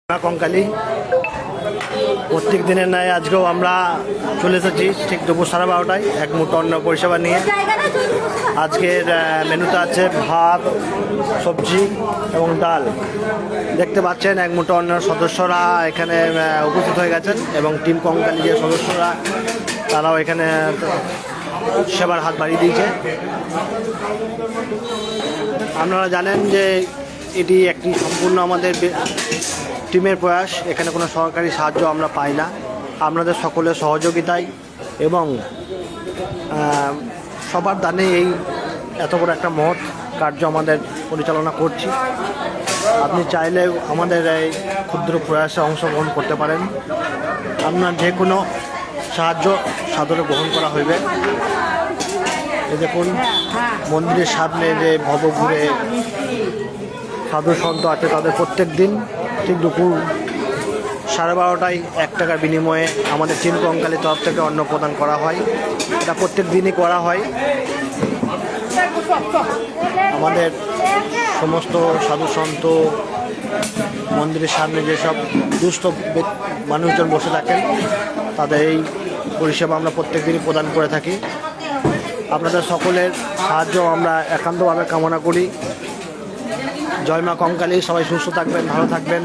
কঙ্কালী প্রত্যেক দিনের ন্যায় আজকেও আমরা চলে এসেছি ঠিক দুপুর 12:30টায় এক মুঠো অন্ন পরিষেবা নিয়ে। আজকের মেনুতে আছে ভাত, সবজি এবং ডাল। দেখতে পাচ্ছেন এক মুঠো অন্নের সদস্যরা এখানে উপস্থিত হয়ে গেছেন এবং টিম কঙ্কালী যে সদস্যরা তারাও এখানে সেবার হাত বাড়িয়ে দিয়েছে। আপনারা জানেন যে এটি একটি সম্পূর্ণ আমাদের টিমের প্রয়াস। এখানে কোনো সরকারি সাহায্য আমরা পাই না, আপনাদের সকলের সহযোগিতায় এবং সবার দানে এই এত বড় একটা মহৎ কার্য আমাদের পরিচালনা করছি। আপনি চাইলে আমাদের এই ক্ষুদ্র প্রয়াসে অংশগ্রহণ করতে পারেন। আপনার যে কোনো সাহায্য সাদরে গ্রহণ করা হইবে। এই দেখুন মন্দিরের সামনে যে ভবঘুরে সাধু সন্ত আছে, তাদের প্রত্যেক দিন ঠিক দুপুর 12:30টায় 1 টাকার বিনিময়ে আমাদের টিম কঙ্কালীর তরফ থেকে অন্ন প্রদান করা হয়। এটা প্রত্যেক দিনই করা হয়। আমাদের সমস্ত সাধু সন্ত মন্দিরের সামনে যেসব দুস্থ মানুষজন বসে থাকেন তাদের এই পরিষেবা আমরা প্রত্যেক দিনই প্রদান করে থাকি। আপনাদের সকলের সাহায্য আমরা একান্তভাবে কামনা করি। জয় মা কঙ্কালী। সবাই সুস্থ থাকবেন, ভালো থাকবেন।